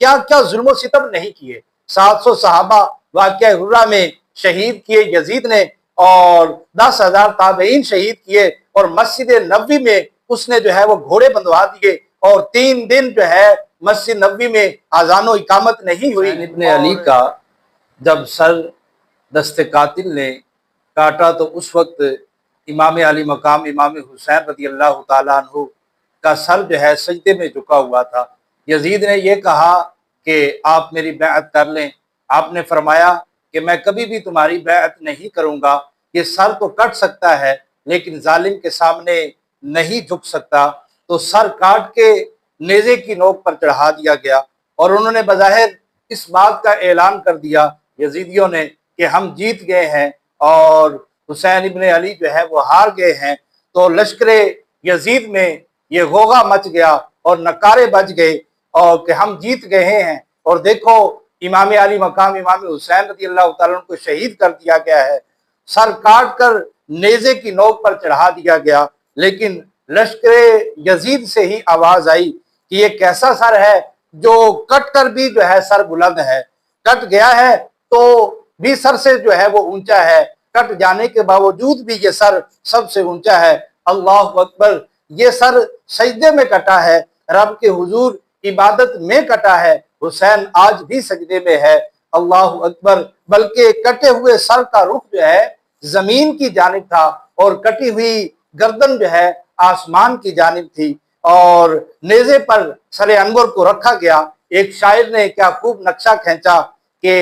کیا کیا ظلم و ستم نہیں کیے. 700 صحابہ واقعہ غرہ میں شہید کیے یزید نے، اور 10,000 تابعین شہید کیے، اور مسجد نبوی میں اس نے جو ہے وہ گھوڑے بندھوا دیے، اور 3 دن جو ہے مسجد نبوی میں اذان و اقامت نہیں ہوئی. ابن علی کا جب سر دست قاتل نے کاٹا تو اس وقت امام علی مقام امام حسین رضی اللہ تعالیٰ عنہ کا سر جو ہے سجدے میں جھکا ہوا تھا. یزید نے یہ کہا کہ آپ میری بیعت کر لیں. آپ نے فرمایا کہ میں کبھی بھی تمہاری بیعت نہیں کروں گا، یہ سر تو کٹ سکتا ہے لیکن ظالم کے سامنے نہیں جھک سکتا. تو سر کاٹ کے نیزے کی نوک پر چڑھا دیا گیا، اور انہوں نے بظاہر اس بات کا اعلان کر دیا یزیدیوں نے کہ ہم جیت گئے ہیں اور حسین ابن علی جو ہے وہ ہار گئے ہیں. تو لشکر یزید میں یہ غوغا مچ گیا اور نکارے بج گئے اور کہ ہم جیت گئے ہیں، اور دیکھو امام علی مقام امام حسین رضی اللہ تعالیٰ عنہ کو شہید کر دیا گیا ہے، سر کاٹ کر نیزے کی نوک پر چڑھا دیا گیا. لیکن لشکر یزید سے ہی آواز آئی کہ یہ کیسا سر ہے جو کٹ کر بھی جو ہے سر بلند ہے، کٹ گیا ہے تو بھی سر سے جو ہے وہ اونچا ہے، کٹ جانے کے باوجود بھی یہ سر سب سے اونچا ہے. اللہ اکبر. یہ سر سجدے میں کٹا ہے، رب کے حضور عبادت میں کٹا ہے. حسین آج بھی سجدے میں ہے. اللہ اکبر. بلکہ کٹے ہوئے سر کا رخ جو ہے زمین کی جانب تھا، اور کٹی ہوئی گردن جو ہے آسمان کی جانب تھی، اور نیزے پر سر انور کو رکھا گیا. ایک شاعر نے کیا خوب نقشہ کھینچا کہ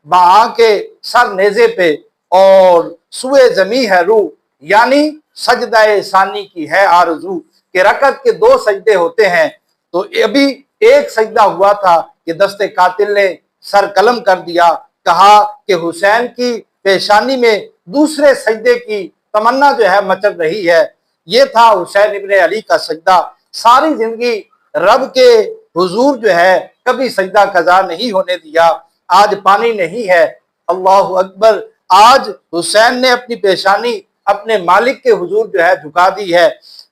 باں کے سر نیزے پہ اور سوئے زمیں ہے روح، یعنی سجدہ ثانی کی ہے آرزو. کہ رکعت کے 2 سجدے ہوتے ہیں، تو ابھی ایک سجدہ ہوا تھا کہ دست قاتل نے سر قلم کر دیا. کہا کہ حسین کی پیشانی میں دوسرے سجدے کی تمنا جو ہے مچل رہی ہے. یہ تھا حسین ابن علی کا سجدہ. ساری زندگی رب کے حضور جو ہے کبھی سجدہ قضا نہیں ہونے دیا. آج پانی نہیں ہے. اللہ اکبر. آج حسین نے اپنی پیشانی اپنے مالک کے حضور جو ہے جھکا دی ہے،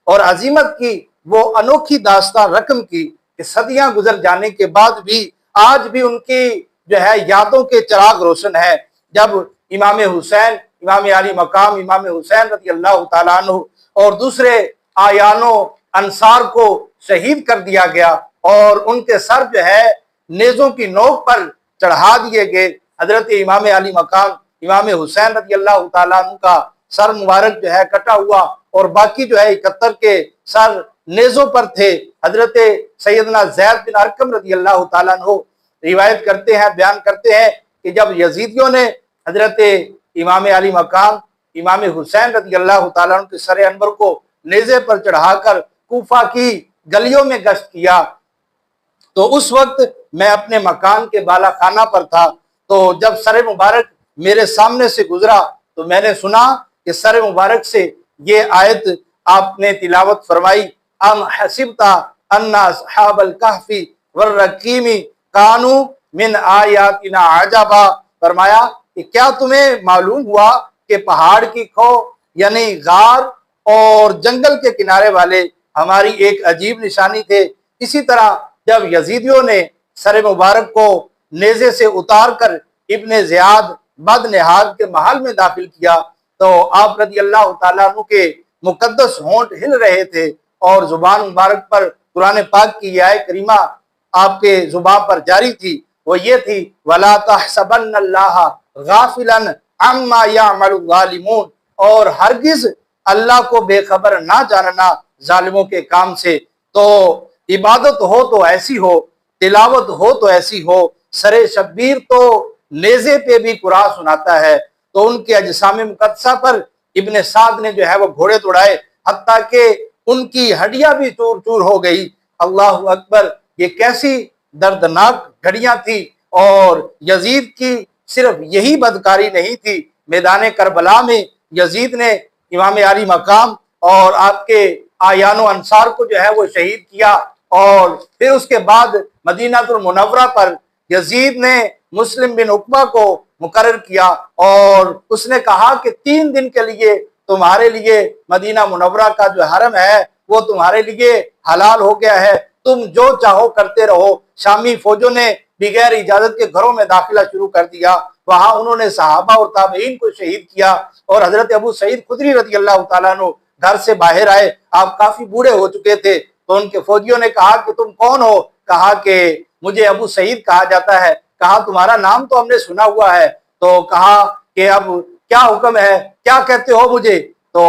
اور عظیمت کی وہ انوکھی داستان رقم کی کہ صدیاں گزر جانے کے بعد بھی آج بھی ان کی جو ہے یادوں کے چراغ روشن ہے. جب امام حسین امام علی مقام امام حسین رضی اللہ تعالیٰ عنہ اور دوسرے آیانوں انصار کو شہید کر دیا گیا، اور ان کے سر جو ہے نیزوں کی نوک پر چڑھا دیے گئے. حضرت امام علی مقام امام حسین رضی اللہ تعالیٰ عنہ کا سر مبارک جو ہے کٹا ہوا، اور باقی جو ہے 71 کے سر نیزوں پر تھے. حضرت سیدنا زید بن ارقم رضی اللہ تعالیٰ عنہ روایت کرتے ہیں، بیان کرتے ہیں کہ جب یزیدیوں نے حضرت امام علی مقام امام حسین رضی اللہ تعالیٰ عنہ کے سر انور کو نیزے پر چڑھا کر کوفہ کی گلیوں میں گشت کیا، تو اس وقت میں اپنے مکان کے بالا خانہ پر تھا. تو جب سر مبارک میرے سامنے سے گزرا تو میں نے سنا کہ سر مبارک سے یہ آیت آپ نے تلاوت فرمائی، ام حسبت ان اصحاب الکہف والرقیم کانوا من آیاتنا عجبا. فرمایا کہ کیا تمہیں معلوم ہوا کہ پہاڑ کی کھو یعنی غار اور جنگل کے کنارے والے ہماری ایک عجیب نشانی تھے. اسی طرح جب یزیدیوں نے سر مبارک کو نیزے سے اتار کر ابن زیاد بد نہاد کے محل میں داخل کیا تو آپ رضی اللہ تعالیٰ عنہ کے مقدس ہونٹ ہل رہے تھے، اور زبان مبارک پر قرآن پاک کی یہ آیت کریمہ آپ کے زبان پر جاری تھی. وہ یہ تھی وَلَا تَحْسَبَنَّ اللَّهَ غَافِلًا عَمَّا يَعْمَلُ الظَّالِمُونَ، اور ہرگز اللہ کو بے خبر نہ جاننا ظالموں کے کام سے. تو عبادت ہو تو ایسی ہو، تلاوت ہو تو ایسی ہو. سر شبیر تو نیزے پہ بھی قرآن سناتا ہے، تو ان کے اجسام مقدسہ پر ابن سعد نے جو ہے وہ گھوڑے دوڑائے، حتیٰ کہ ان کی ہڈیاں بھی چور چور ہو گئی. اللہ اکبر. یہ کیسی دردناک گھڑیاں تھی. اور یزید کی صرف یہی بدکاری نہیں تھی، میدان کربلا میں یزید نے امام علی مقام اور آپ کے آیان و انصار کو جو ہے وہ شہید کیا، اور پھر اس کے بعد مدینہ المنورہ پر یزید نے مسلم بن عقبہ کو مقرر کیا، اور اس نے کہا کہ 3 دن کے لیے تمہارے لیے مدینہ منورہ کا جو حرم ہے وہ تمہارے لیے حلال ہو گیا ہے، تم جو چاہو کرتے رہو. شامی فوجوں نے بغیر اجازت کے گھروں میں داخلہ شروع کر دیا. وہاں انہوں نے صحابہ اور تابعین کو شہید کیا. اور حضرت ابو سعید خدری رضی اللہ تعالیٰ عنہ گھر سے باہر آئے. آپ کافی بوڑھے ہو چکے تھے. تو ان کے فوجیوں نے کہا کہ تم کون ہو؟ کہا کہ مجھے ابو سعید کہا جاتا ہے. کہا تمہارا نام تو ہم نے سنا ہوا ہے. تو کہا کہ اب کیا حکم ہے، کیا کہتے ہو مجھے؟ تو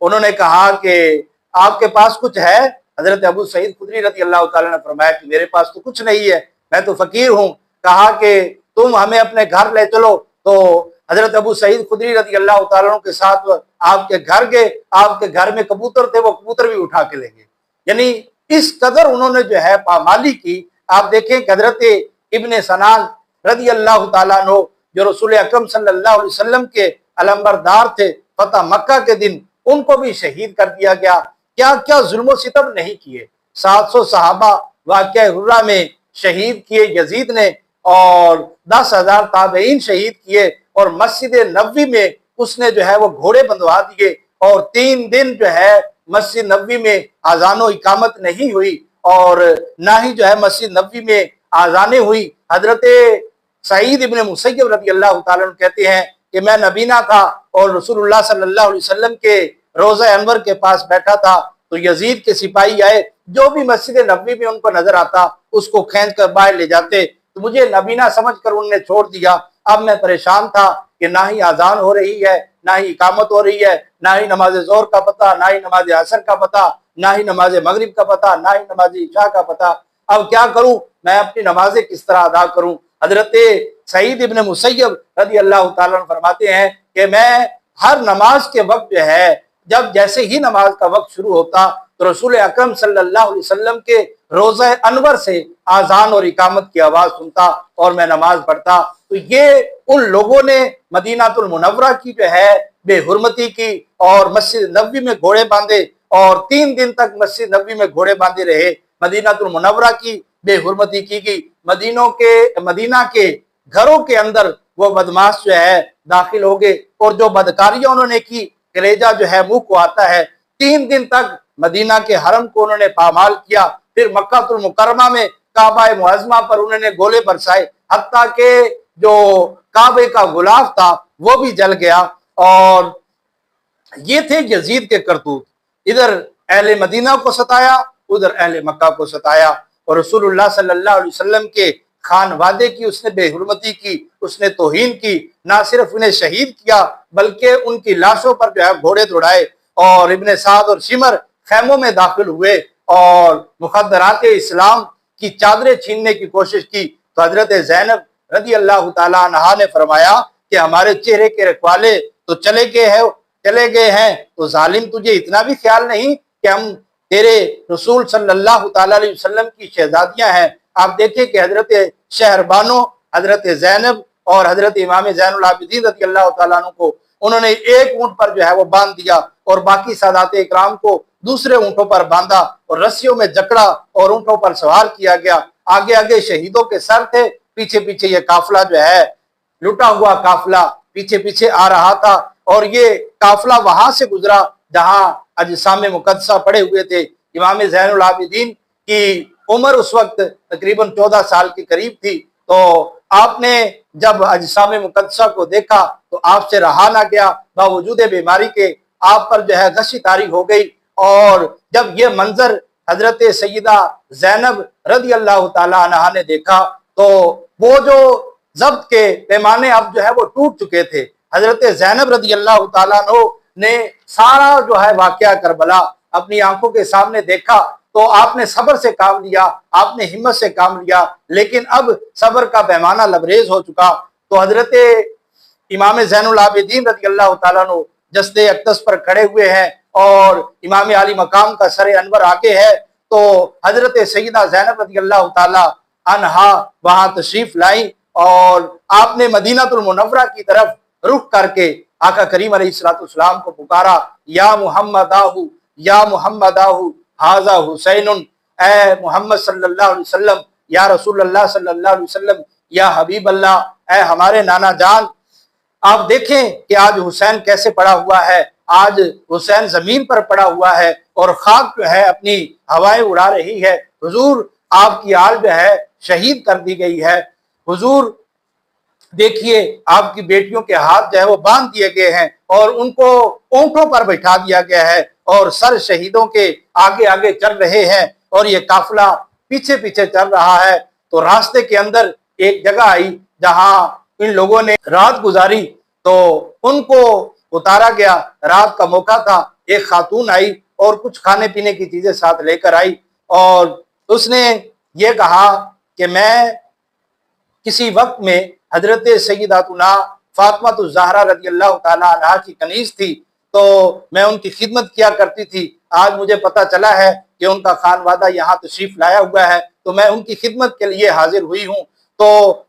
انہوں نے کہا کہ آپ کے پاس کچھ ہے؟ حضرت ابو سعید خدری رضی اللہ تعالیٰ نے فرمایا کہ میرے پاس تو کچھ نہیں ہے، میں تو فقیر ہوں. کہا کہ تم ہمیں اپنے گھر لے چلو. تو حضرت ابو سعید خدری رضی اللہ تعالیٰ عنہ کے ساتھ آپ کے گھر گئے. آپ کے گھر میں کبوتر تھے، وہ کبوتر بھی اٹھا کے لے گئے. یعنی اس قدر انہوں نے جو ہے پامالی کی. آپ دیکھیں کہ حضرت ابن سنان رضی اللہ تعالیٰ عنہ جو رسول اکرم صلی اللہ علیہ وسلم کے علمبردار تھے، فتح مکہ کے دن ان کو بھی شہید کر دیا گیا. کیا کیا ظلم و ستم نہیں کیے. 700 صحابہ واقعہ حرہ میں شہید کیے یزید نے، اور 10,000 تابعین شہید کیے. اور مسجد نبوی میں اس نے جو ہے وہ گھوڑے بندھوا دیے. اور 3 دن جو ہے مسجد نبوی میں اذان و اقامت نہیں ہوئی، اور نہ ہی جو ہے مسجد نبوی میں اذانیں ہوئی. حضرت سعید ابن مسیب رضی اللہ تعالیٰ عنہ کہتے ہیں کہ میں نبینا تھا اور رسول اللہ صلی اللہ علیہ وسلم کے روضہ انور کے پاس بیٹھا تھا. تو یزید کے سپاہی آئے، جو بھی مسجد نبوی میں ان کو نظر آتا اس کو کھینچ کر باہر لے جاتے. تو مجھے نبینا سمجھ کر انہوں نے چھوڑ دیا. اب میں پریشان تھا کہ نہ ہی اذان ہو رہی ہے، نہ ہی اقامت ہو رہی ہے، نہ ہی نماز ظہر کا پتہ، نہ ہی نماز عصر کا پتہ، نہ ہی نماز مغرب کا پتہ، نہ ہی نماز عشاء کا پتہ. اب کیا کروں؟ میں اپنی نمازیں کس طرح ادا کروں؟ حضرت سعید ابن مسیب رضی اللہ تعالیٰ عنہ فرماتے ہیں کہ میں ہر نماز کے وقت جو ہے، جب جیسے ہی نماز کا وقت شروع ہوتا تو رسول اکرم صلی اللہ علیہ وسلم کے روضہ انور سے اذان اور اقامت کی آواز سنتا اور میں نماز پڑھتا. تو یہ ان لوگوں نے مدینہ المنورہ کی جو ہے بے حرمتی کی اور مسجد نبوی میں گھوڑے باندھے، اور 3 دن تک مسجد نبوی میں گھوڑے باندھے رہے. مدینہ المنورہ کی بے حرمتی کی گئی. مدینہ کے گھروں کے اندر وہ بدماش جو ہے داخل ہو گئے، اور جو بدکاریاں انہوں نے کی کلیجہ جو ہے منہ کو آتا ہے. 3 دن تک مدینہ کے حرم کو انہوں نے پامال کیا. پھر مکہ المکرمہ میں کعبہ معظمہ پر انہوں نے گولے برسائے، حتیٰ کہ جو کعبے کا غلاف تھا وہ بھی جل گیا. اور یہ تھے یزید کے کرتوت. ادھر اہل مدینہ کو ستایا، ادھر اہل مکہ کو ستایا. اور رسول اللہ صلی اللہ علیہ وسلم کے خانوادے کی اس نے بے حرمتی کی، اس نے توہین کی. نہ صرف انہیں شہید کیا بلکہ ان کی لاشوں پر جو ہے گھوڑے دوڑائے. اور ابن سعد اور شمر خیموں میں داخل ہوئے اور مخدرات اسلام کی چادریں چھیننے کی کوشش کی. تو حضرت زینب رضی اللہ تعالیٰ عنہا نے فرمایا کہ ہمارے چہرے کے رکھوالے تو چلے گئے ہیں، تو ظالم تجھے اتنا بھی خیال نہیں کہ ہم تیرے رسول صلی اللہ تعالیٰ علیہ وسلم کی شہزادیاں ہیں. آپ دیکھیں کہ حضرت شہربانو، حضرت زینب اور حضرت امام زین العابدین رضی اللہ تعالیٰ عنہ کو انہوں نے ایک اونٹ پر جو ہے وہ باندھ دیا، اور باقی سادات اکرام کو دوسرے اونٹوں پر باندھا اور رسیوں میں جکڑا اور اونٹوں پر سوار کیا گیا. آگے آگے شہیدوں کے سر تھے، پیچھے پیچھے یہ قافلہ جو ہے لٹا ہوا قافلہ پیچھے پیچھے آ رہا تھا. اور یہ قافلہ وہاں سے گزرا جہاں اجسام مقدسہ پڑے ہوئے تھے. امام زین العابدین کی عمر اس وقت تقریباً 14 سال کے قریب تھی. تو آپ نے جب اجسام مقدسہ کو دیکھا تو آپ سے رہا نہ گیا، باوجود بیماری کے آپ پر جو ہے غشی طاری ہو گئی. اور جب یہ منظر حضرت سیدہ زینب رضی اللہ تعالیٰ عنہا نے دیکھا تو وہ جو ضبط کے پیمانے اب جو ہے وہ ٹوٹ چکے تھے. حضرت زینب رضی اللہ تعالیٰ عنہ نے سارا جو ہے واقعہ کربلا اپنی آنکھوں کے سامنے دیکھا. تو آپ نے صبر سے کام لیا، آپ نے ہمت سے کام لیا، لیکن اب صبر کا پیمانہ لبریز ہو چکا. تو حضرت امام زین العابدین رضی اللہ تعالیٰ عنہ جسد اقدس پر کھڑے ہوئے ہیں اور امام علی مقام کا سر انور آگے ہے. تو حضرت سیدہ زینب رضی اللہ تعالیٰ عنہا وہاں تشریف لائیں اور آپ نے مدینہ المنورہ کی طرف رخ کر کے آقا کریم علیہ السلام کو پکارا، یا محمد آہو، یا محمد آہو حاذا حسین. اے محمد صلی اللہ علیہ وسلم، یا رسول اللہ صلی اللہ علیہ وسلم، یا حبیب اللہ، اے ہمارے نانا جان. آپ دیکھیں کہ آج حسین کیسے پڑا ہوا ہے. آج حسین زمین پر پڑا ہوا ہے اور خاک جو ہے اپنی ہوائیں اڑا رہی ہے. حضور آپ کی آل جو ہے شہید کر دی گئی ہے۔ حضور دیکھیے آپ کی بیٹیوں کے ہاتھ جو ہے وہ باندھ دیے گئے ہیں اور ان کو اونٹوں پر بٹھا دیا گیا ہے اور سر شہیدوں کے آگے آگے چل رہے ہیں اور یہ قافلہ پیچھے پیچھے چل رہا ہے۔ تو راستے کے اندر ایک جگہ آئی جہاں ان لوگوں نے رات گزاری، تو ان کو اتارا گیا، رات کا موقع تھا۔ ایک خاتون آئی اور کچھ کھانے پینے کی چیزیں ساتھ لے کر آئی اور اس نے یہ کہا کہ میں کسی وقت میں حضرت سیداتنا فاطمہ الزہرا رضی اللہ تعالیٰ عنہا کی کنیز تھی، تو میں ان کی خدمت کیا کرتی تھی۔ آج مجھے پتا چلا ہے کہ ان کا خانوادہ یہاں تشریف لایا ہوا ہے، تو میں ان کی خدمت کے لیے حاضر ہوئی ہوں۔ تو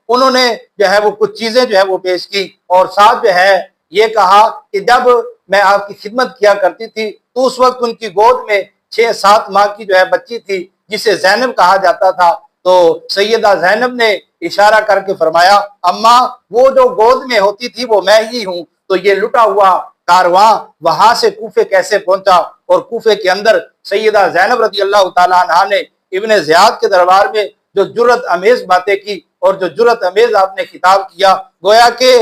انہوں نے جو ہے وہ کچھ چیزیں جو ہے وہ پیش کی اور ساتھ جو ہے یہ کہا کہ جب میں آپ کی خدمت کیا کرتی تھی تو اس وقت ان کی گود میں 6-7 ماہ کی جو ہے بچی تھی جسے زینب کہا جاتا تھا۔ تو سیدہ زینب نے اشارہ کر کے فرمایا، اماں وہ جو گود میں ہوتی تھی وہ میں ہی ہوں۔ تو یہ لٹا ہوا کارواں وہاں سے کوفے کیسے پہنچا، اور کوفے کے اندر سیدہ زینب رضی اللہ تعالیٰ عنہا نے ابن زیاد کے دربار میں جو جرأت امیز باتیں کی اور جو جرأت امیز آپ نے خطاب کیا، گویا کہ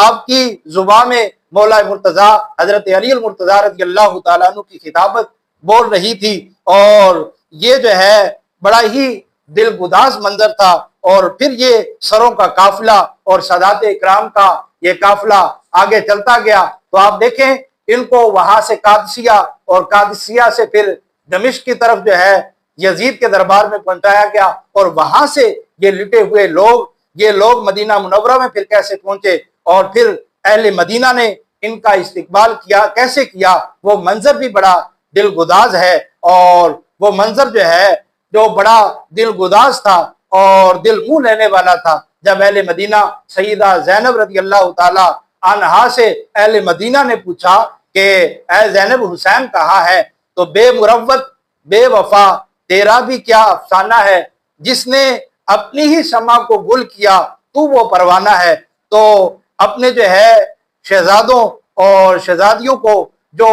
آپ کی زبان میں مولا مرتضی حضرت علی المرتضی رضی اللہ تعالیٰ عنہ کی خطابت بول رہی تھی، اور یہ جو ہے بڑا ہی دل گداز منظر تھا۔ اور پھر یہ سروں کا قافلہ اور سادات اکرام کا یہ قافلہ آگے چلتا گیا، تو آپ دیکھیں ان کو وہاں سے قادسیہ اور قادسیہ سے پھر دمشق کی طرف جو ہے یزید کے دربار میں پہنچایا گیا، اور وہاں سے یہ لٹے ہوئے یہ لوگ مدینہ منورہ میں پھر کیسے پہنچے اور پھر اہل مدینہ نے ان کا استقبال کیا کیسے کیا، وہ منظر بھی بڑا دل گداز ہے۔ اور وہ منظر جو ہے جو بڑا دل گداز تھا اور دل منہ لینے والا تھا، جب اہل مدینہ سیدہ زینب رضی اللہ تعالی عنہا سے اہل مدینہ نے پوچھا کہ اے زینب حسین کہاں ہے، تو بے مروت بے وفا تیرا بھی کیا افسانہ ہے، جس نے اپنی ہی شمع کو گل کیا تو وہ پروانہ ہے۔ تو اپنے جو ہے شہزادوں اور شہزادیوں کو جو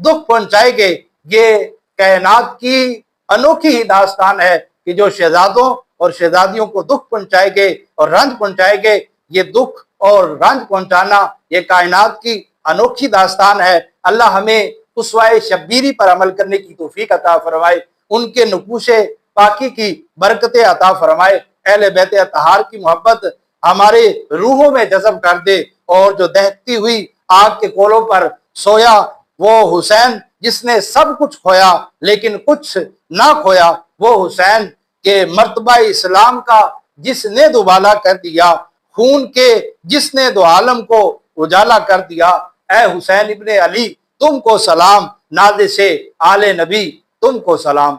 دکھ پہنچائے گے، یہ کائنات کی انوکھی ہی داستان ہے کہ جو شہزادوں اور شہزادیوں کو دکھ پہنچائے گے اور رنج پہنچائے گے، یہ دکھ اور رنج پہنچانا یہ کائنات کی انوکھی داستان ہے۔ اللہ ہمیں اسوہ شبیری پر عمل کرنے کی توفیق عطا فرمائے، ان کے نقوش پاکی کی برکتیں عطا فرمائے، اہل بیت اطہار کی محبت ہمارے روحوں میں جذب کر دے، اور جو دہکتی ہوئی آگ کے کولوں پر سویا وہ حسین جس نے سب کچھ کھویا لیکن کچھ نہ کھویا، وہ حسین کے مرتبہ اسلام کا جس نے دوبالا کر دیا، خون کے جس نے دو عالم کو اجالا کر دیا، اے حسین ابن علی تم کو سلام، نازش آل نبی تم کو سلام۔